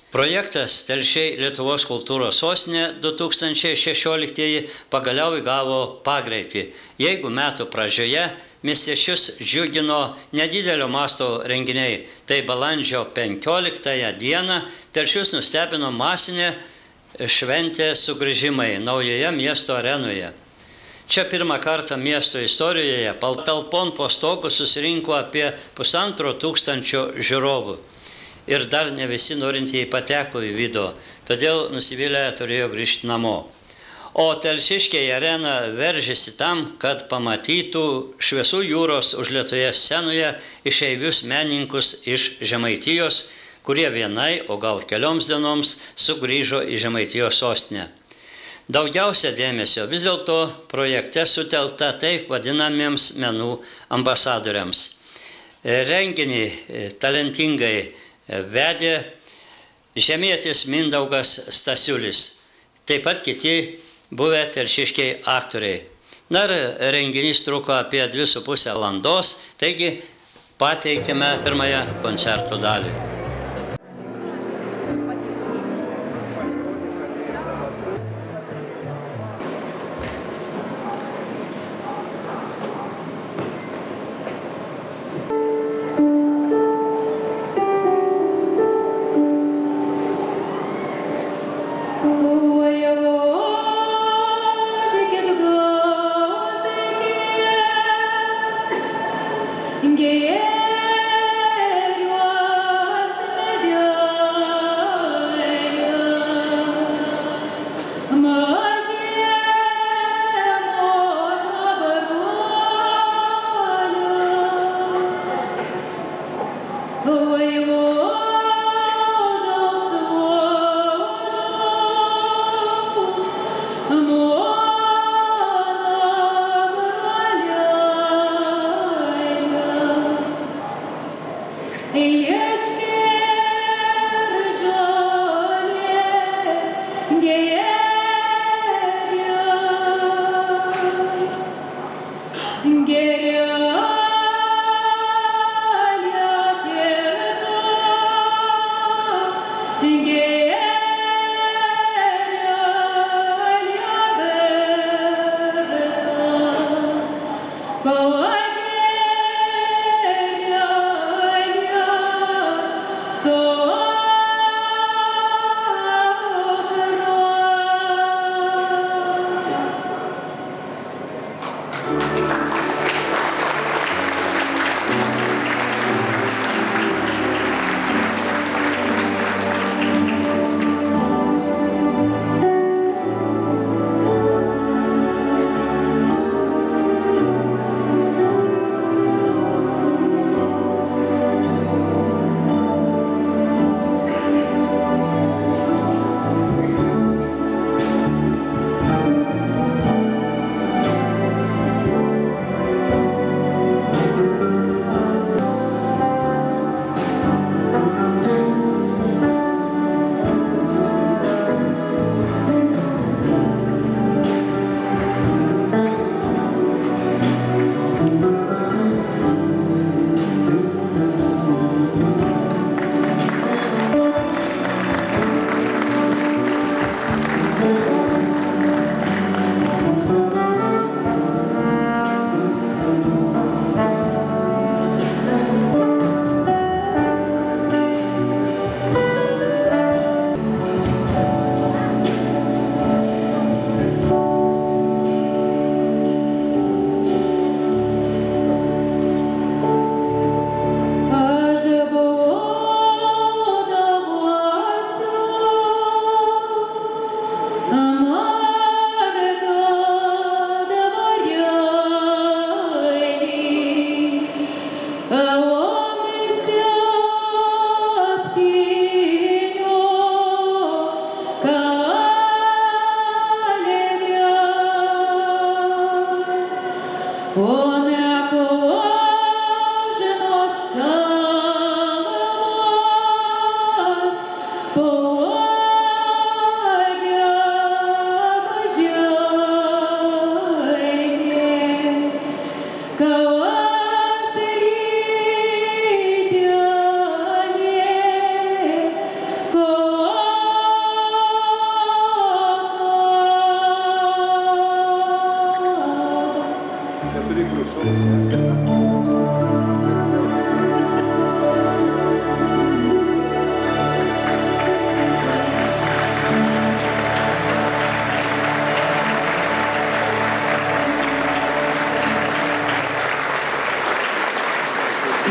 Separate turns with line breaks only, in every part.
Projektas Telšiai Lietuvos kultūros sostinė 2016 pagaliau įgavo pagreitį. Jeigu metų pradžioje miestiečius džiugino nedidelio masto renginiai, tai balandžio 15 dieną Telšius nustebino masinė šventė sugrįžimai naujoje miesto arenoje. Čia pirmą kartą miesto istorijoje patalpon po stogu susirinko apie 1500 žiūrovų. Ir dar ne visi norintieji pateko į vidų, todėl nusivylę turėjo grįžti namo. O telšiškiai areną veržėsi tam, kad pamatytų šviesų jūros užlietoje scenoje išeivius menininkus iš Žemaitijos, kurie vienai, o gal kelioms dienoms sugrįžo į Žemaitijos sostinę. Daugiausia dėmesio vis dėlto projekte sutelkta taip vadinamiems menų ambasadoriams. Renginį talentingai vedė žemietis Mindaugas Stasiulis, taip pat kiti buvę telšiškiai aktoriai. Na ir renginys truko apie 2,5 valandos, taigi pateikėme pirmąją koncerto dalį.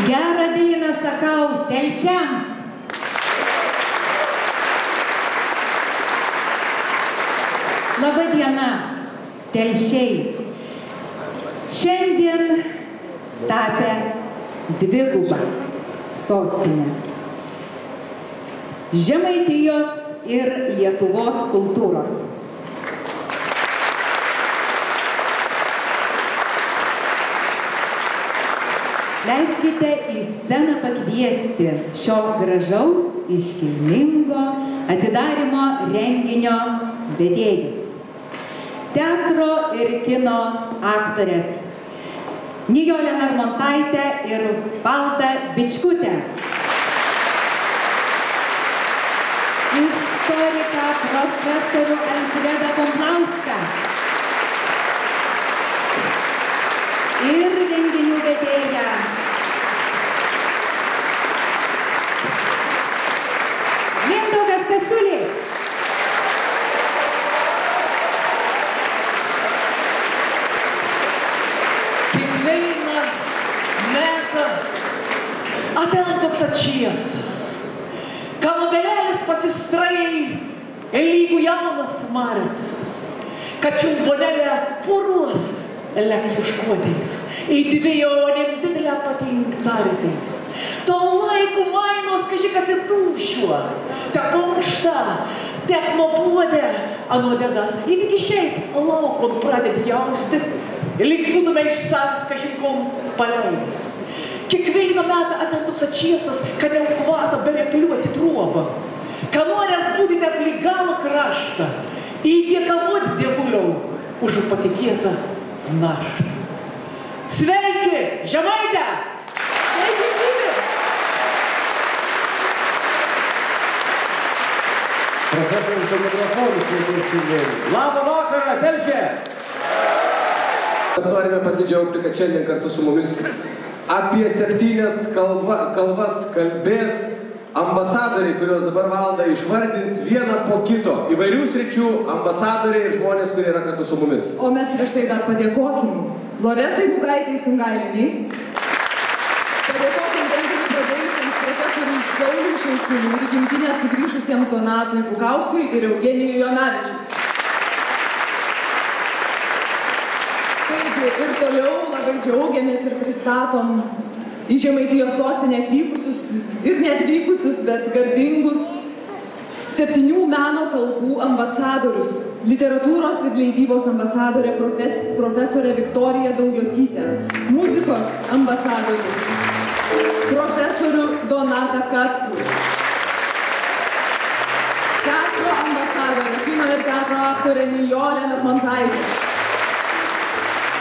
Gerą dieną sakau telšiams. Labą dieną, telšiai. Šiandien tapę dvigubą sostinę. Žemaitijos ir Lietuvos kultūros. Leiskite į sceną pakviesti šio gražaus, iškilmingo atidarymo renginio vedėjus. Teatro ir kino aktorės Nijolę Narmontaitę ir Valdą Bičkutę. Istoriką profesorių Alfredą Komplauską. Ir renginių vedėją Mindaugas Stasiulį.
Kiekvieną metą ateina toks atšiesas, kalabelelis pasistrai lygu jaunas martis, kad čiulbonelė puruos lek ieškotais, įdvėjonėm didelę patinktartais. To laikų mainos kažkas įtūšiuo, te pankšta, te nuopuodė anodegas, ir tik išeis laukon pradėt jausti, lyg būtume iš savęs kažinkom paleidis. Kiekvieną metą atentus atšiesas, kad jau kvata berepliuoti truobą. Ką norės būdite aplink galo kraštą, įdėkavot dievuliau už patikėtą naštą. Sveiki, Žemaitę! Sveiki, gyvi!
Profesorius su mikrofonu sveiki šiandien. Labą vakarą, Telšė! Mes norime pasidžiaugti, kad šiandien kartu su mumis apie 7 kalbas kalbės ambasadoriai, kurios dabar Valda išvardins vieną po kito. Įvairių sričių ambasadoriai ir žmonės, kurie yra kartu su mumis.
O mes prieš tai dar padėkokim Loretai Bugaitai Sungailienei. Padėkokim renginį pradėjusiems profesoriui Sauliui Šaučiūnui ir gimtinę sugrįžusiems Donatui Bukauskui ir Eugenijui Jonavičiui. Taigi ir toliau labai džiaugiamės ir pristatom į Žemaitijos sostinę atvykusius ir neatvykusius, bet garbingus 7 meno kalbų ambasadorius, literatūros ir leidybos ambasadorė profesorė Viktorija Daujotytė, muzikos ambasadorių profesorių Donatą Katkų, teatro ambasadorė, kino ir teatro aktorė Nijolę Narmontaitę,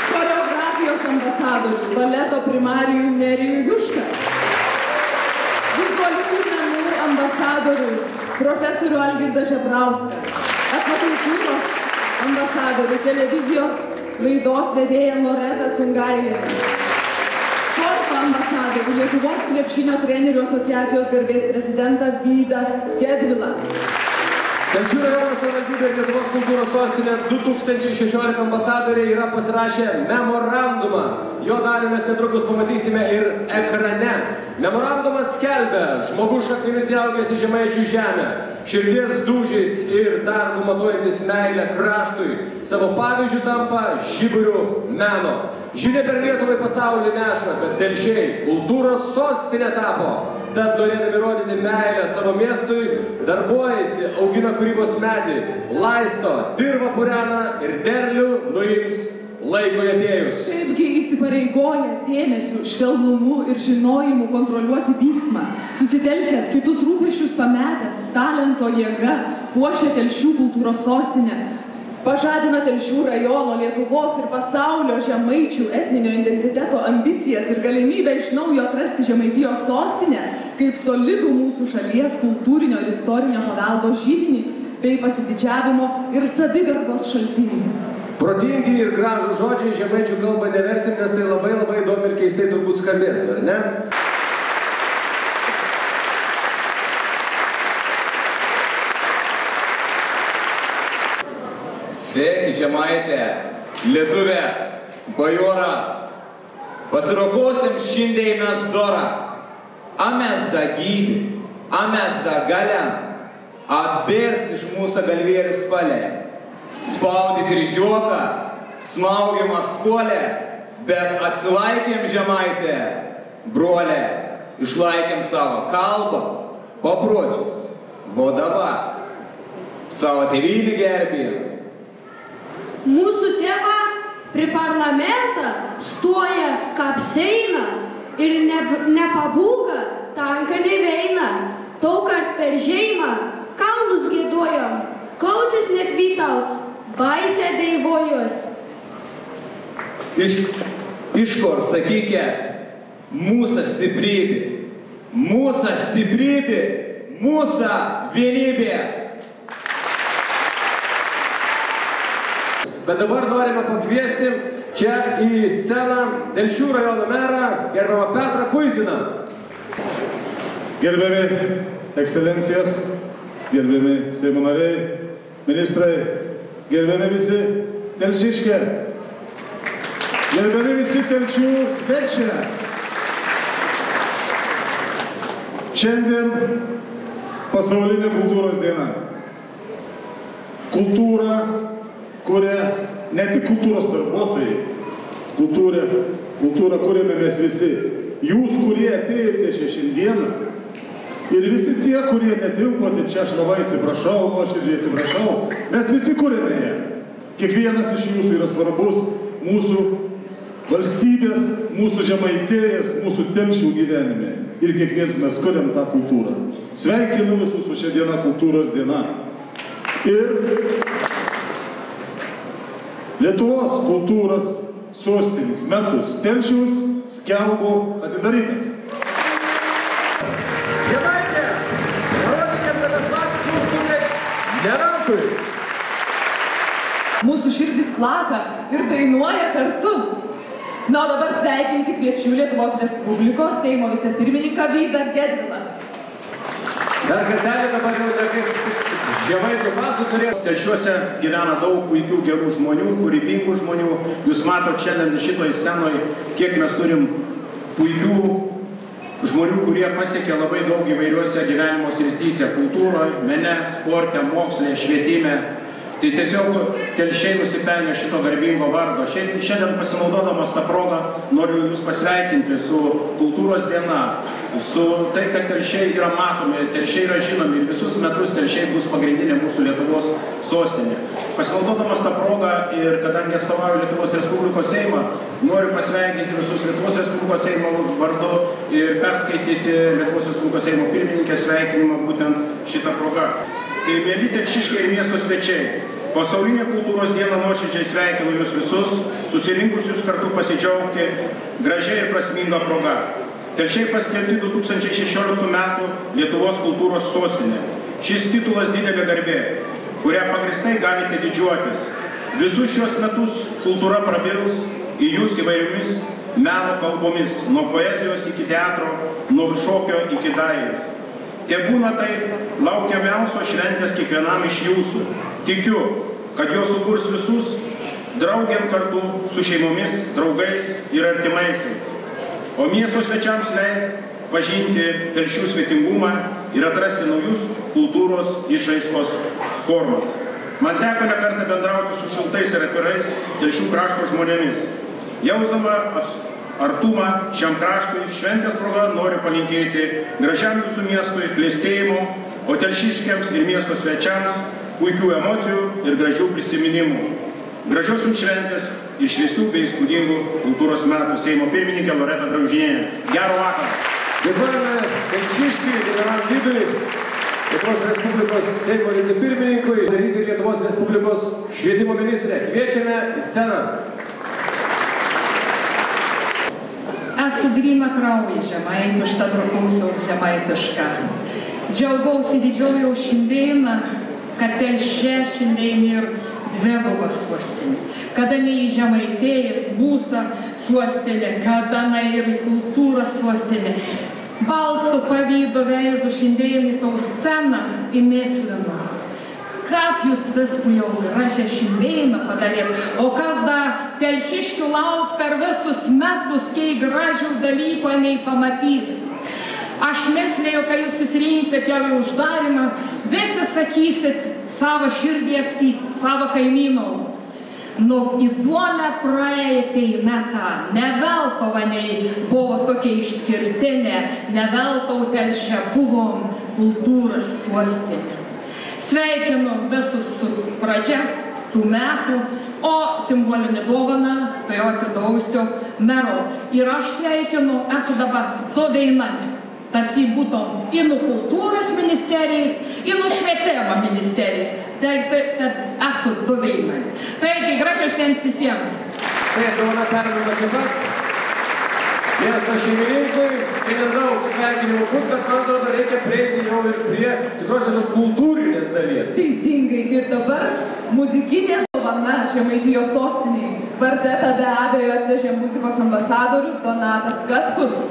choreografijos ambasadorių, baleto primarijų Nerijų Jušką, vizualių menų ambasadorių profesorių Algirdą Žebrauską, etnokultūros ambasadorių, televizijos laidos vedėją Loretą Sungailienę, sporto ambasadorių, Lietuvos krepšinio trenerių asociacijos garbės prezidentą Vydą Gedvilą.
Telšių rajono savivaldybė ir Lietuvos kultūros sostinė 2016 ambasadoriai yra pasirašę memorandumą. Jo dalį mes netrukus pamatysime ir ekrane. Memorandumas skelbia: žmogus šaknimis įaugęs į žemaičių žemę, širdies dūžiais ir darbu matuojantis meilę kraštui, savo pavyzdžių tampa žiburiu meno. Žinia per Lietuvą į pasaulį neša, kad Telšiai kultūros sostinė tapo. Tad norėdami rodyti meilę savo miestui, darbuojasi, augina kūrybos medį, laisto, dirba purena ir derlių nuims laikui atėjus.
Taipgi įsipareigoja dėmesiu, švelnumu ir žinojimu kontroliuoti vyksmą, susitelkęs kitus rūpesčius pametęs, talento jėga, puošia Telšių kultūros sostinę, pažadina Telšių rajono, Lietuvos ir pasaulio žemaičių etninio identiteto ambicijas ir galimybę iš naujo atrasti Žemaitijos sostinę kaip solidų mūsų šalies kultūrinio ir istorinio paveldo židinį bei pasididžiavimo ir savigarbos šaltinį.
Protingi ir gražų žodžiai žemaičių kalbą neversim, nes tai labai įdomi ir keistai turbūt skambėtų, ar ne?
Sveiki, Žemaitė, lietuvė, bajorą, Pasirokosim šiandien mes dorą. A mes da gyvi, a mes da galiam, a bėrs iš mūsų galvėrių spalė. Spaudi kryžiuoką, smaugiam askolę, bet atsilaikėm žemaitę, brolė, išlaikėm savo kalbą, papročius, vodava, savo tėvynį gerbėjom.
Mūsų tėva prie parlamentą stoja kapseina ir nepabūga, tanka neveina. Taukart per žeimą kalnus gėdojom, klausis net Vytauts, baisė deivojos.
Iškor sakykėt, mūsų stiprybė, mūsų vienybė.
Bet dabar norime pakviesti čia į sceną Telšių rajono merą, gerbiamą Petrą Kuiziną.
Gerbiami ekscelencijos, gerbiami Seimo nariai, ministrai, gerbiami visi telšiškė, gerbiami visi Telšių svečiai. Šiandien pasaulinė kultūros diena. Kultūra kuria ne tik kultūros darbuotojai, kultūrą kuriame mes visi. Jūs, kurie atėjote šiandieną, ir visi tie, kurie netilpote čia, aš labai atsiprašau, nuoširdžiai atsiprašau, mes visi kuriame ją. Kiekvienas iš jūsų yra svarbus mūsų valstybės, mūsų žemaitėjas, mūsų Telšių gyvenime. Ir kiekvienas mes kuriam tą kultūrą. Sveikinu visus su šia diena, kultūros diena. Ir Lietuvos kultūros sostinės metus Telšius skelbu atidarytas.
Žemaitė, parodykėm, kad tas vakis mums suteiks ne veltui.
Mūsų širdis plaka ir dainuoja kartu. Na, o dabar sveikinti kviečiu Lietuvos Respublikos Seimo vicepirmininką Vydą Gedvilą.
Dar kartelį dabar jau kaip Žemaičių pasų turės.
Telšiuose gyvena daug puikių gerų žmonių, kūrybingų žmonių. Jūs matote šiandien šitoj scenoje, kiek mes turim puikių žmonių, kurie pasiekė labai daug įvairiuose gyvenimo srityse, kultūroje, mene, sporte, moksle, švietime. Tai tiesiog telšiai nusipelnė šito garbingo vardo. Šiandien pasinaudodamas tą progą noriu jūs pasveikinti su kultūros diena, su tai, kad telšiai yra matomi, telšiai yra žinomi ir visus metus telšiai bus pagrindinė mūsų Lietuvos sostinė. Pasinaudodamas tą progą ir kadangi atstovauju Lietuvos Respublikos Seimą, noriu pasveikinti visus Lietuvos Respublikos Seimo vardu ir perskaityti Lietuvos Respublikos Seimo pirmininkės sveikinimą būtent šitą progą. Tai mėly telšiškiai ir miesto svečiai, pasaulinė kultūros dieną nuoširdžiai sveikinu jūs visus, susirinkusius kartu pasidžiaugti gražiai ir prasminga proga. Telšiai paskelbti 2016 metų Lietuvos kultūros sostinė. Šis titulas didelė garbė, kurią pagristai galite didžiuotis. Visus šios metus kultūra prabils į jūs įvairiomis meno kalbomis, nuo poezijos iki teatro, nuo šokio iki dailės. Tie būna tai laukiamiausios šventės kiekvienam iš jūsų. Tikiu, kad jos suburs visus draugiam kartu su šeimomis, draugais ir artimaisiais. O miesto svečiams leis pažinti telšių svetingumą ir atrasti naujus kultūros išraiškos formas. Man teko ne kartą bendrauti su šiltais ir atvirais telšių krašto žmonėmis. Jausdama artumą šiam kraštui, šventės proga noriu palinkėti gražiam jūsų miestui klestėjimo, o telšiškiams ir miesto svečiams puikių emocijų ir gražių prisiminimų. Gražios jums šventės ir šviesių bei įspūdingų kultūros metų. Seimo pirmininkė Loreta Graužinienė. Gero vakaro.
Dėkojame Telšiškiui, generaliniam Vydui, Lietuvos Respublikos Seimo vicepirmininkui, daryti Lietuvos Respublikos švietimo ministrė. Kviečiame į sceną.
Esu gryna krauja žemaitiška, draugaus žemaitiška. Džiaugausi didžiojau šiandieną, kad Telšė šiandien ir dviguba sostinė. Kada ne į žemaitėjas mūsų sostinė, kada ne ir kultūros sostinė. Baltų pavydo veizų šiandien į tau sceną įmėslino, kaip jūs viską jau gražią Šindeiną padarėt, o kas dar Telšiškių lauk per visus metus, kiek gražių dalykų nei pamatys. Aš myslėjau, kai jūs susirinksit jau į uždarimą, visi sakysit savo širdies į savo kaimynų. Nu, įdomią praeitį metą, ne veltuvaniai buvo tokia išskirtinė, ne veltau Telšia buvom kultūros sostinė. Sveikinu visus su pradžia tų metų, o simbolinį dovaną tai atidausiu mero. Ir aš sveikinu, esu dabar doveinami. Tas į būtų į kultūros ministerijas, į švietimo ministerijas. Tai esu doveinami. Taigi, gražios šventės visiems.
Tai dovana perduodama čia pat. Miesto šeimininkui ir daug sveikinimų bus, bet man atrodo reikia prieiti jau ir prie tikrosios kultūrinės dalies.
Teisingai, ir dabar muzikinė dovana Žemaitijos sostiniai. Kvartetą be abejo atvežė muzikos ambasadorius Donatas Katkus.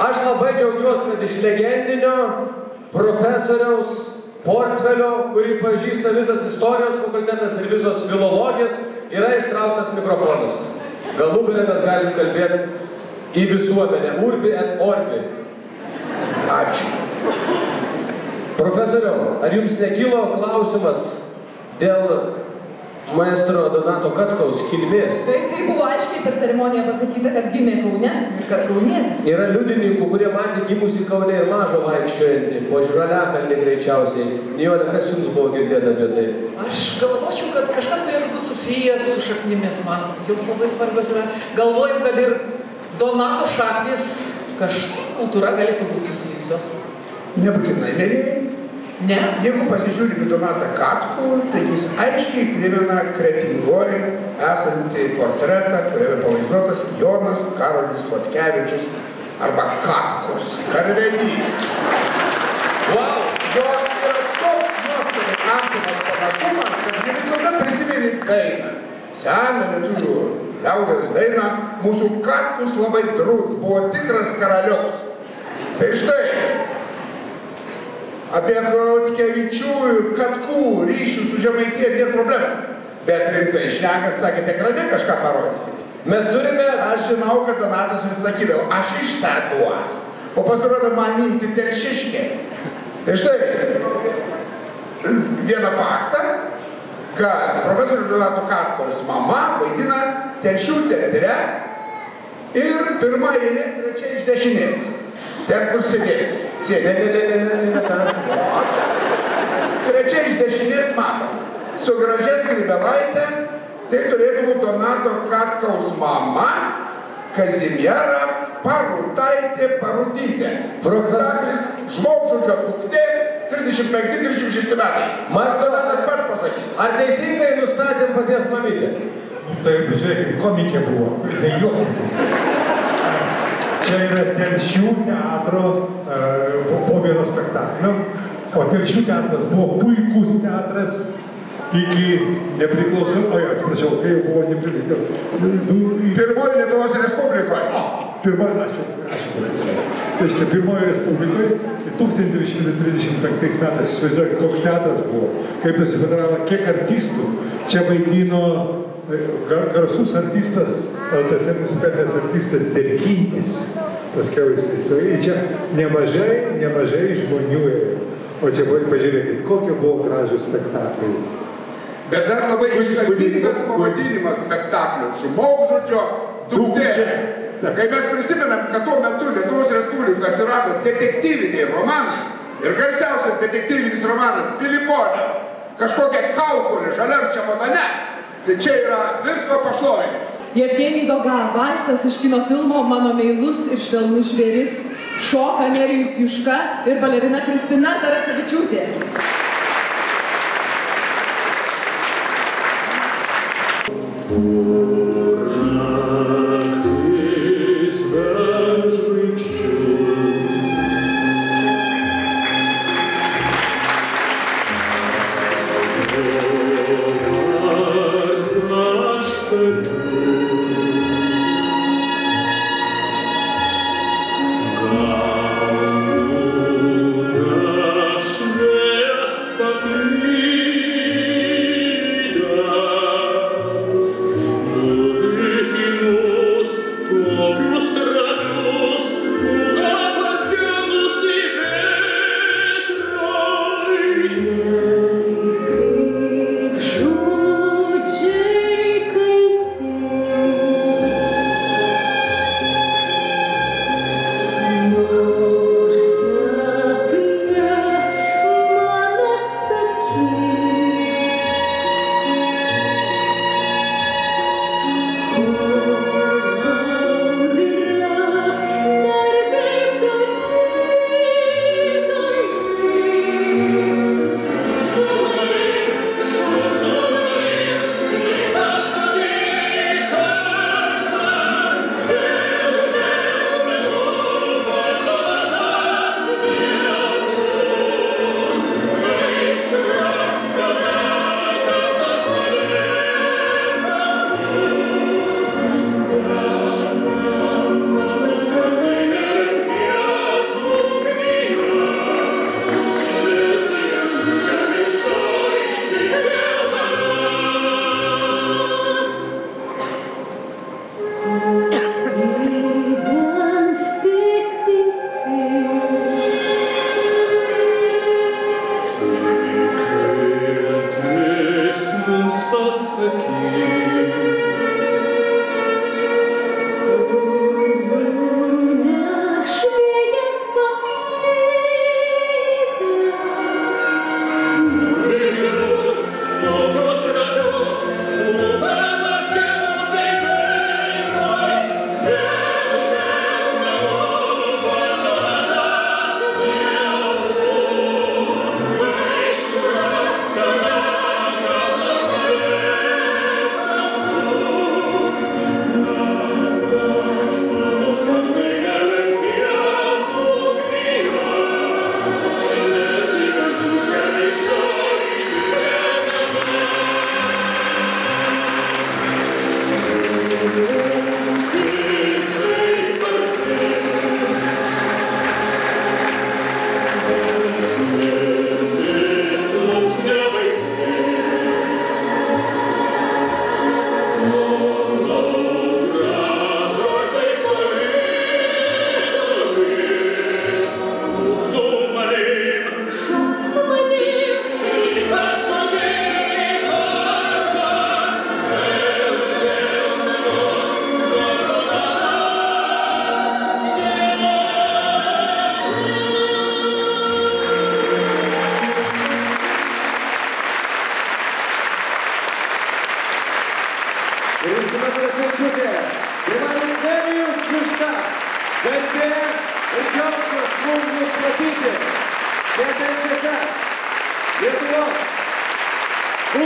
Aš labai džiaugiuosi, kad iš legendinio profesoriaus portfelio, kurį pažįsta visas istorijos fakultetas ir visos filologijos, yra ištrauktas mikrofonas. Galų gale mes galim kalbėti į visuomenę. Urbi et orbi. Ačiū. Profesoriau, ar jums nekilo klausimas dėl maestro Donato Katkaus kilmės?
Taip, tai buvo aiškiai per ceremoniją pasakyta, kad gimė Kaune ir kad kaunietis.
Yra liudininkų, kurie matė gimusi Kaune ir mažo vaikščiojantį, po Žaliakalnį greičiausiai. Nijolė, kas jums buvo girdėta apie tai?
Aš galvočiau, kad kažkas turėtų būti susijęs su šaknimis man. Jos labai svarbios yra. Galvoju, kad ir Donato šaknis, kažkokia kultūra galėtų būti susijusios.
Nebūtinai mėrėjai.
Ne.
Jeigu pasižiūrime Donatą Katkų, tai jis aiškiai primena Kretingoj esantį portretą, kuriame pavaizduotas Jonas Karolis Chodkevičius arba Katkus, karvedys.
Wow!
Jo yra toks nuostabiai artimas panašumas, kad jie visada prisimeni dainą. Seną lietuvių liaudies dainą, mūsų Katkus labai drūs, buvo tikras karalius. Tai štai, apie Chodkevičių ir Katkų ryšių su Žemaitija nėra problemų. Bet rimtai šnekant, sakėte, ekrane kažką parodysit.
Mes turime...
Aš žinau, kad Donatas vis sakydavo, aš iš Seduos. o pasirodo mamyti Telšiškė. Tai štai, vieną faktą, kad profesorius Donato Katkaus mama vaidina Telšių teatre ir pirmą eilę trečia iš dešinės. Ten, kur sėdės. Trečia iš dešinės matom. Su gražia Skrybelaitė, tai turėtų būti Donato Katkaus mama, Kazimiera Parutaitė Parutytė. Spektaklis Žmogžudžio duktė, 35-36 metai. Donatas pats pasakys.
Ar teisingai nustatėm paties mamytę?
Tai, žiūrėkit, komikė buvo, tai juokėsi. Čia yra Telšių teatro po vieno spektaklio, o Telšių teatras buvo puikus teatras iki atsiprašau, kai jau buvo nepriklausomybė.
Pirmoji Lietuvos Respublikoje.
Pirmoji Respublikoje 1935 metais, įsivaizduokit, koks teatras buvo, kaip nusifotogravo, kiek artistų čia vaidino garsus artistas, LTSM nusipelnęs artistas Derkintis, paskiau jisai įstojo. Ir čia nemažai žmonių ėjo. O čia pažiūrėkit, kokie buvo gražūs spektakliai.
Bet dar labai iškalbingas pavadinimas spektaklio Žmogžudžio duktė. Kai mes prisimenam, kad tuo metu Lietuvos Respublikoje atsirado detektyviniai romanai ir garsiausias detektyvinis romanas Piliponio, kažkokia kaukolė žaliam čemodane, tai čia yra visko pašlovinimas.
Jevgenij Doga, valsas iš kino filmo Mano meilus ir švelnus žvėris, šoka Nerijus Juška ir balerina Kristina Tarasevičiūtė.
Nuvilkinu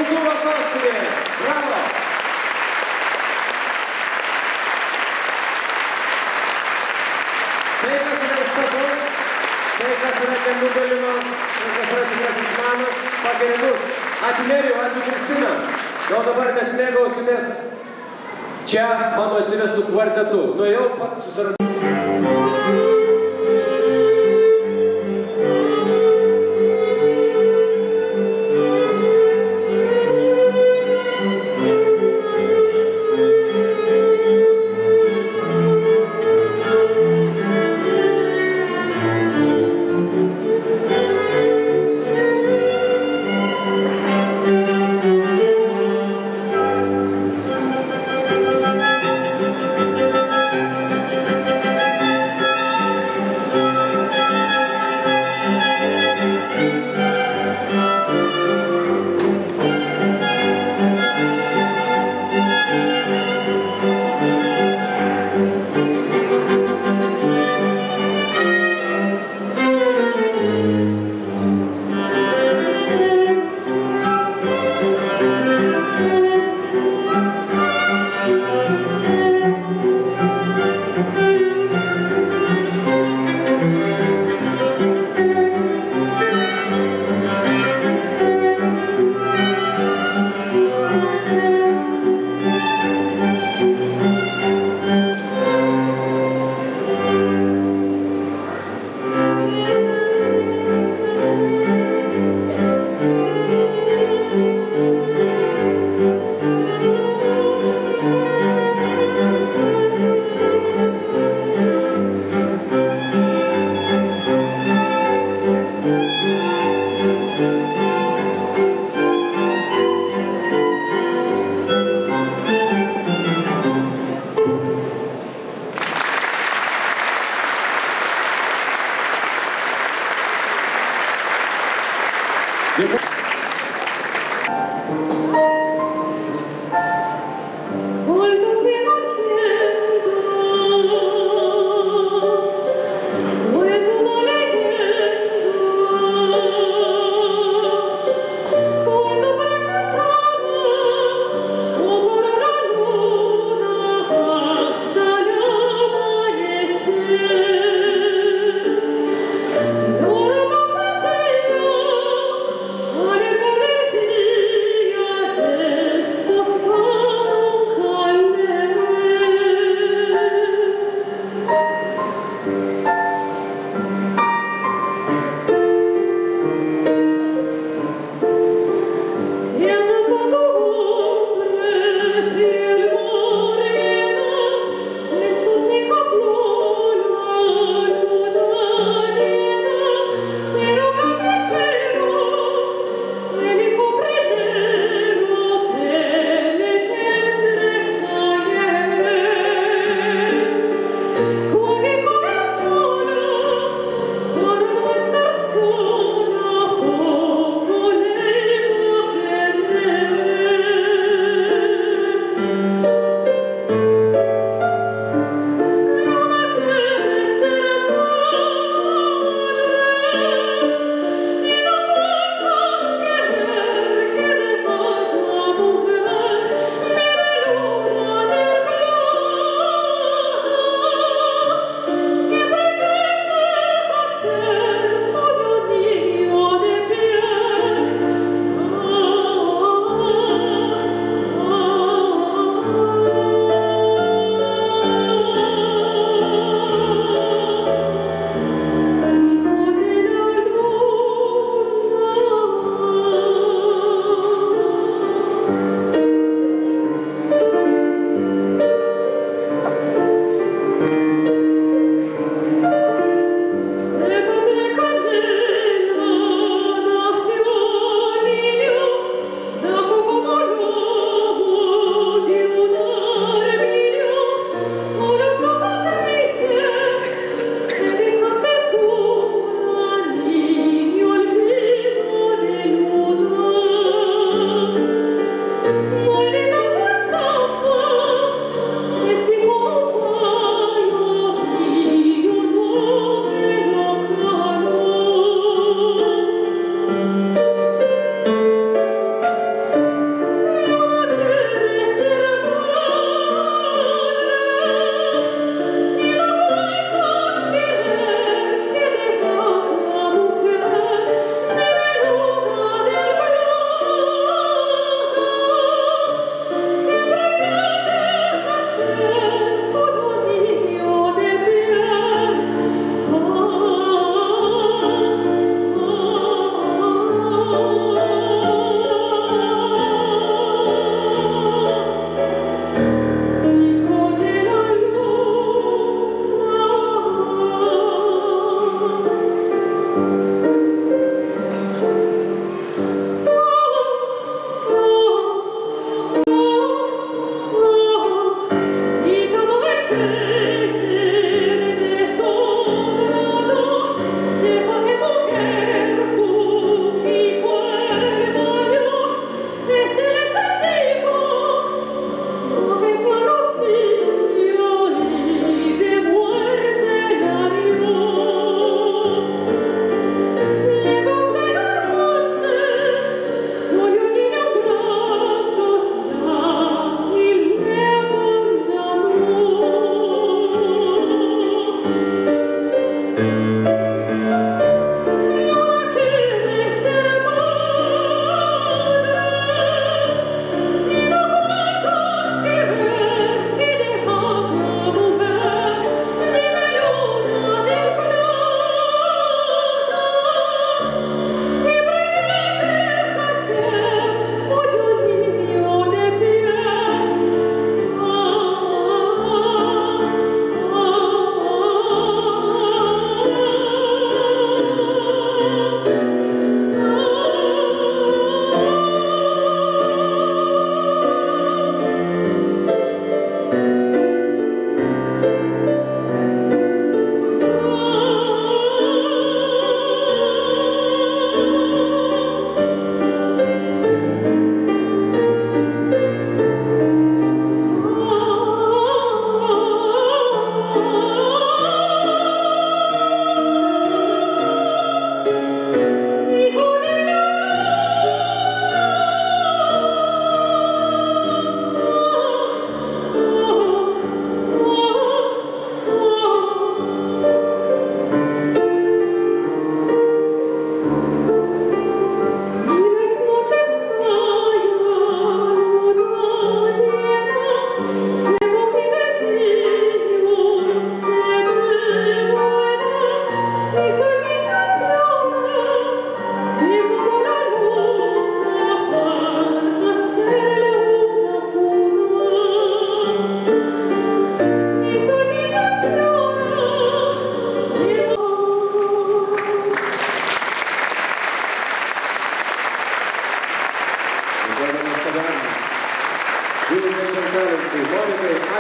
kultūros sostinė. Bravo! Tai, kas yra įstabu, tai, kas yra kelių galima, tai, kas yra tikrasis manas, pageria mus. Ačiū Nerijau, ačiū Kristina. O dabar mes mėgausimės čia mano atsivestų kvartetu. Nuėjau pats susiradau.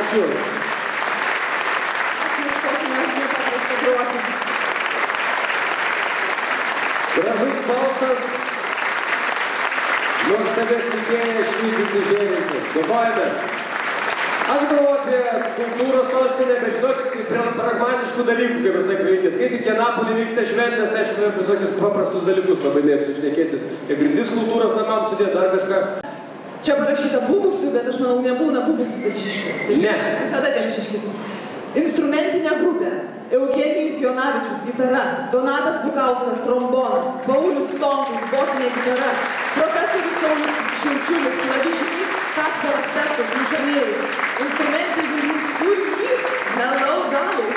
Ačiū.
Ačiū už tokį nepaprastą grožį.
Gražus balsas, nuostabi atlikėja, švytinti žėrinti. Dėkojame. Aš galvoju apie kultūros sostinę, bet žinokit, prie pragmatiškų dalykų, kaip vis laik veikia. Kai tik Janapolį vyksta šventės, tai aš visokius paprastus dalykus labai mėgstu šnekėtis. Kaip grindis kultūros namams sudėti, dar kažką.
Čia parašyta buvusių, bet aš manau, nebūna buvusių telšiškių. Telšiškis visada telšiškis. Instrumentinė grupė. Eugenijus Jonavičius gitara, Donatas Bukauskas trombonas, Paulius Stonkus bosinė gitara, profesorius Saulius Šilčiulis klavišiniai, Kasparas Petkus mušamieji, instrumentinis kūrinys Hello Dolly.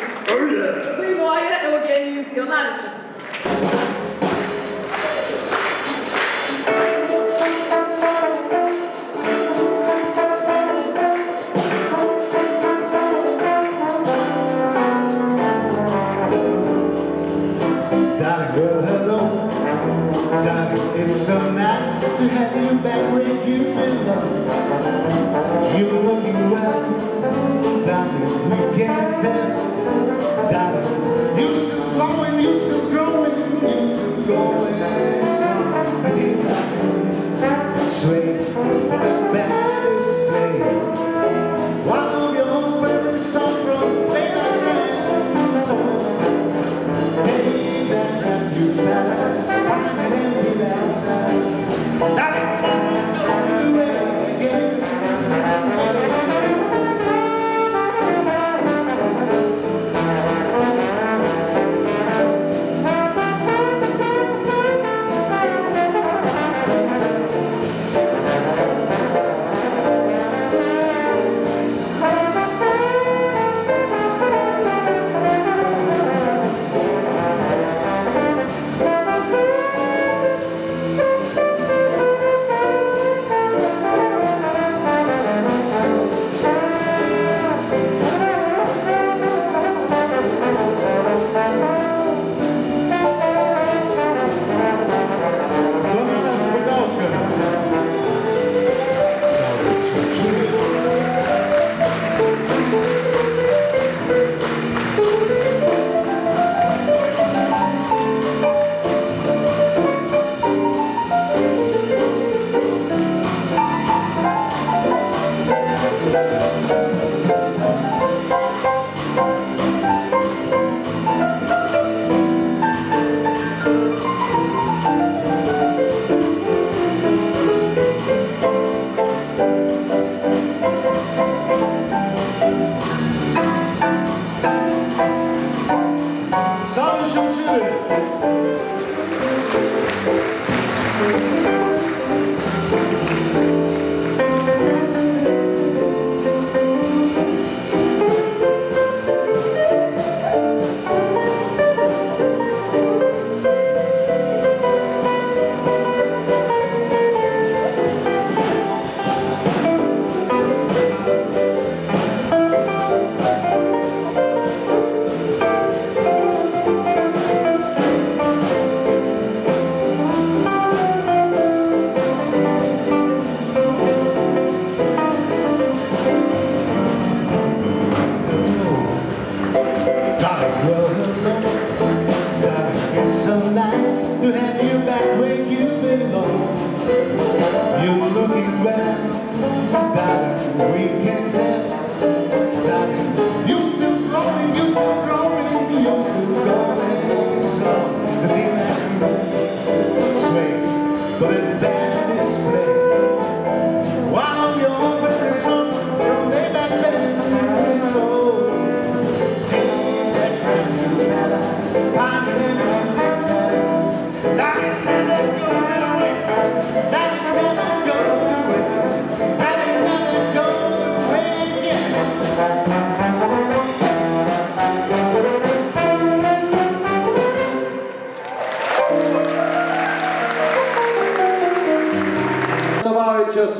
Dainuoja Eugenijus Jonavičius.
It's so nice to have you back where you belong. You're looking well, darling, we can't tell. Darling, you're still going, you're still growing, you're still going strong. I did not sway the band is playing. One of your favorite songs from way back then. So, hey, that you better find an empty bed.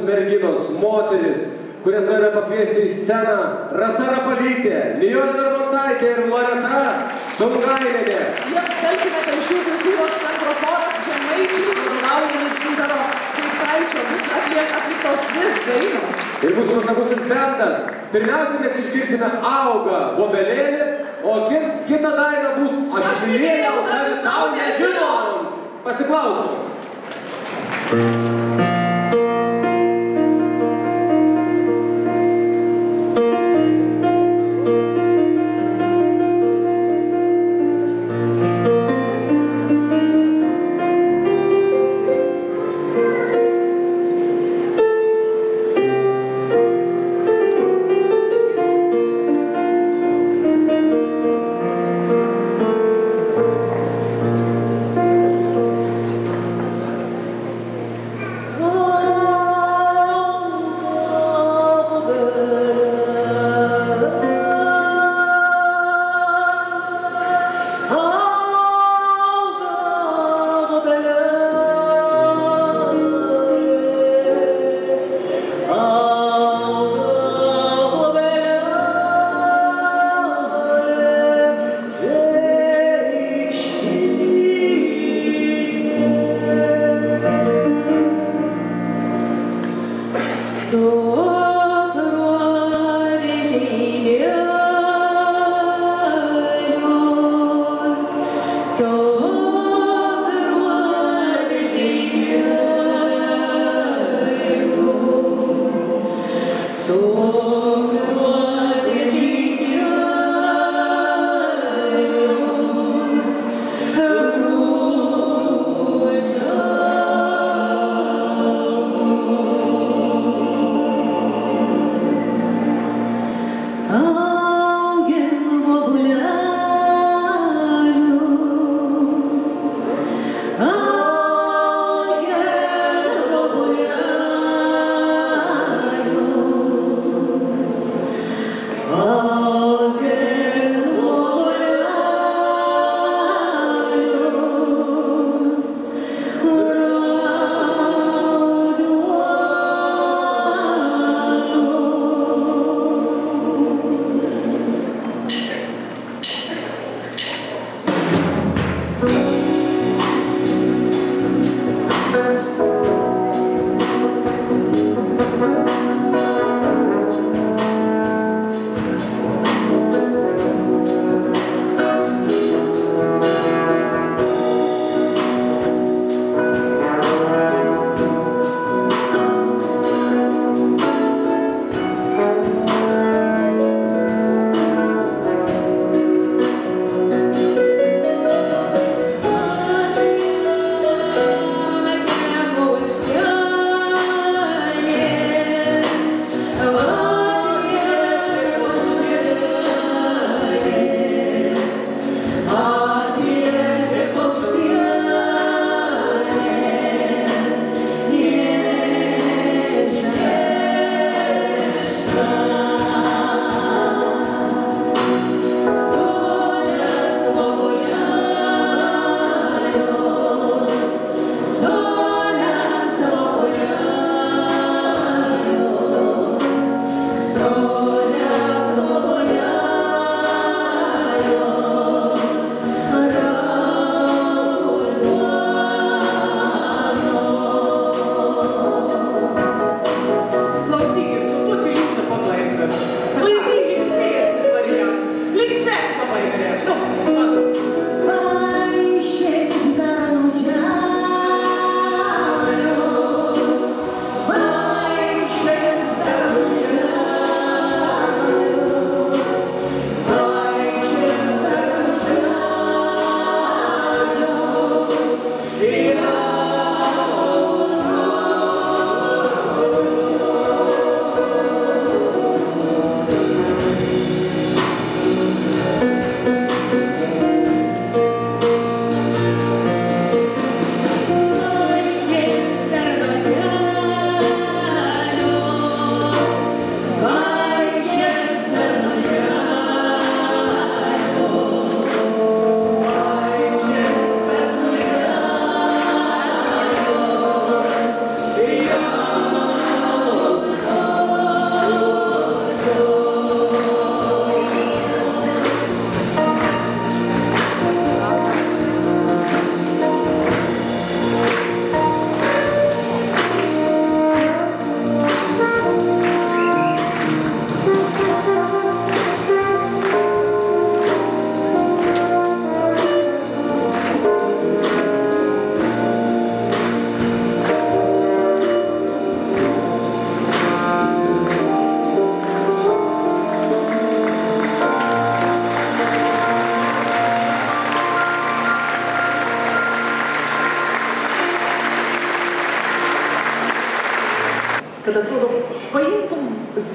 Merginos, moteris, kurias norime pakviesti į sceną: Rasa Rapalytė, Nijolė Narmontaitė ir Loreta Sungailienė.
Jiems telkime Telšių kultūros centro choras Žemaičiai, vadovaujami Gintaro Kaitaičio, bus atliktos 2 dainos.
Ir mūsų nuostabusis bendas. Pirmiausia, mes išgirsime Auga Bobelėlį, o kita daina bus Aš mylėjau tave tau nežinant. Pasiklausom.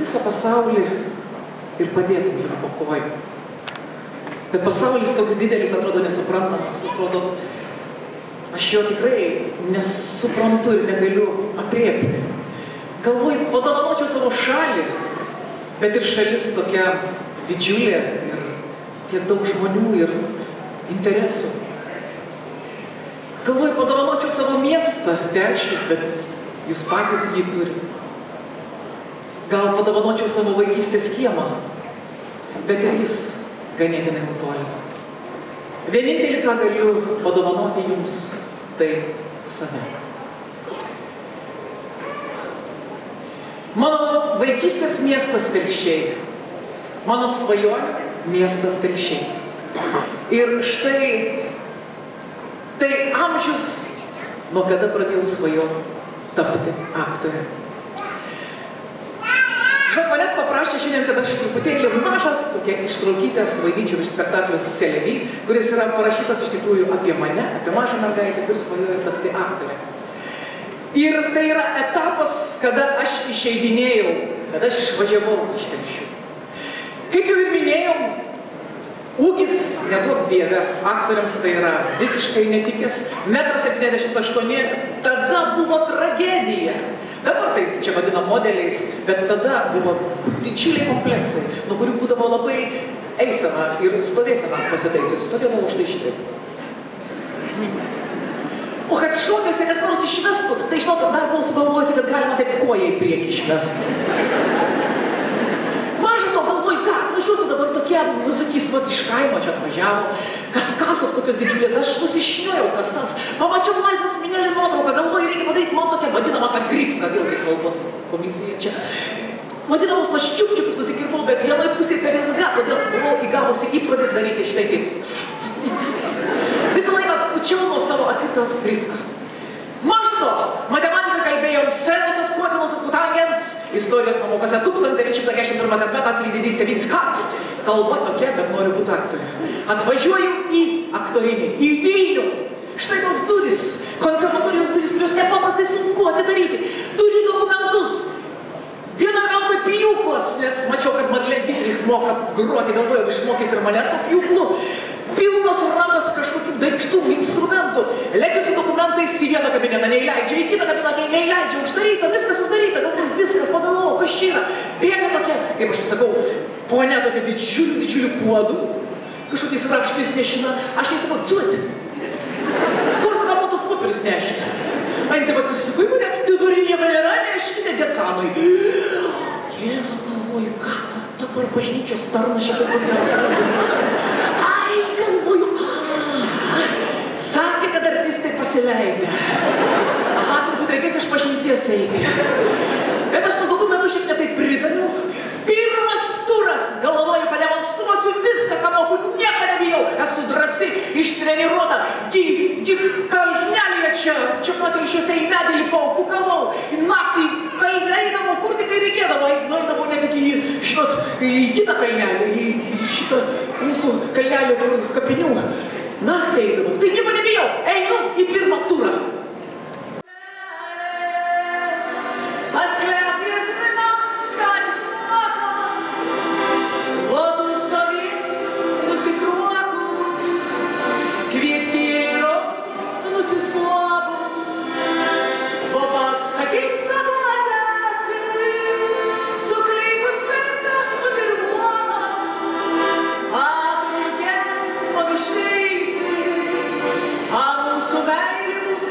visą pasaulį ir padėtum jam po kojų. Bet pasaulis toks didelis, atrodo nesuprantamas, atrodo, aš jo tikrai nesuprantu ir negaliu apriepti. Galvoju, padovanočiau savo šalį, bet ir šalis tokia didžiulė ir tiek daug žmonių ir interesų. Galvoju, padovanočiau savo miestą, Telšius, bet jūs patys jį turite. Gal padovanočiau savo vaikystės kiemą, bet ir jis ganėtinai nutolęs. Vienintelį, ką galiu padovanoti jums, tai save. Mano vaikystės miestas Telšiai. Mano svajonių miestas Telšiai. Ir štai tai amžius, nuo kada pradėjau svajoti tapti aktorė. Žinot, manęs paprašė šiandien, kad aš truputėlį mažą tokią ištraukytę suvaidinčiau iš spektaklio Selevi, kuris yra parašytas iš tikrųjų apie mane, apie mažą mergaitę, kuris svajoja tapti aktorė. Ir tai yra etapas, kada aš išeidinėjau, kada aš išvažiavau iš Telšių. Kaip jau ir minėjau, ūgis, neduok dieve, aktoriams tai yra visiškai netikęs, 1,78 m, tada buvo tragedija. Dabar tai čia vadina modeliais, bet tada buvo didžiuliai kompleksai, nuo kurių būdavo labai eisena ir stovėsena pasitaisius. Stovėdavo štai šitaip. O kad šokiuose kas nors išmestų, tai žinot, dar buvau sugalvojusi, kad galima taip koją į priekį išmesti. Maža to galvoju, ką, atvažiuosiu dabar tokie, nusakys, vat iš kaimo čia atvažiavo, kasos tokios didžiulės, aš nusišniojau kasas, pamačiau Laisvės Minelį nuotrauką, galvoju, reikia padaryti man tokią vadinamą tą grifką, vėlgi kalbos komisija čia. Vadinamus tos čiupčiukus nusikirpau, bet vienoj pusėje per ilga, todėl buvau įgavusi įpradėti daryti štai taip. Visą laiką pučiau nuo savo akito grifką. Maža to, matematiką kalbėjom senosios kosinus kutangens, istorijos pamokose 1941 metas lydinys Tevins Kars. Kalba tokia, bet noriu būti aktorė. Atvažiuoju į aktorinį, į Vilnių. Štai tos duris, konservatorijos duris, kurios nepaprastai sunku atidaryti. Turiu dokumentus. Vienoje rankoje pjūklas, nes mačiau, kad Marlene Dietrich moka groti, galvojau, išmokys ir mane to pjūklu. Pilnos rankos kažkokių daiktų, instrumentų. Lekiu su dokumentais į vieną kabinetą neįleidžia, į kitą kabinetą neįleidžia, uždaryta, viskas uždaryta, galvoju, viskas, pavėlau, kas čia yra. Bėga tokia, kaip aš sakau, ponia tokia didžiulių puodų, kažkokiais raštais nešina, aš tai sakau, ciuci. Kur sakau, tos popierius nešti? Ai, taip atsisuku į mane, dabar nieko nėra, neškite dekanui. Jėzau, galvoju, ką tas dabar bažnyčios tarnas čia per koncertą. Ai, galvoju, sakė, kad artistai pasileidė. Aha, turbūt reikės iš pažinties eiti. Bet aš tos dokumentus šiek tiek taip pridaviau. Pirmas turas, galvoju, pademonstruosiu viską, ką moku, nieko nebijau. Esu drąsi, ištreniruota, kalnelėje čia pat ryšiuose į medį lipau, kukavau, naktį kalne eidavau, kur tik tai reikėdavo, nueidavau ne tik į kitą kalnelį, į šitą mūsų kalnelio kapinių. Naktį eidavau, tai nieko nebijau, einu į pirmą turą. Ar mūsų meilė bus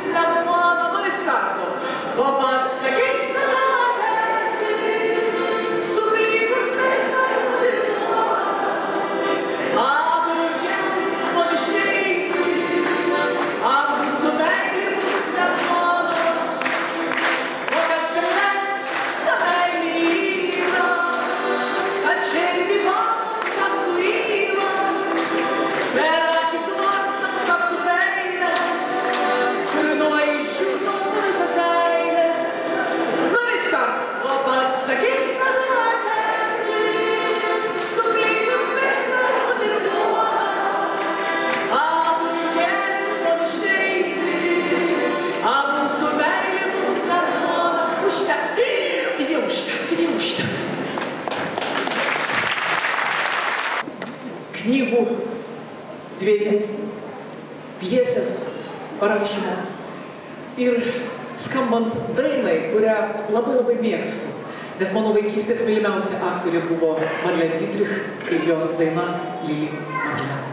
knygų, 2 pjesės parašymo. Ir skambant dainai, kurią labai mėgstu, nes mano vaikystės mylimiausia aktorė buvo Marlene Dietrich ir jos daina Lili Marlene.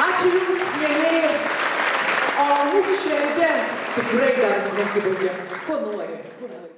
Ačiū Jums, mielieji, o mūsų šventė tikrai dar nesibaigė. Ko nori?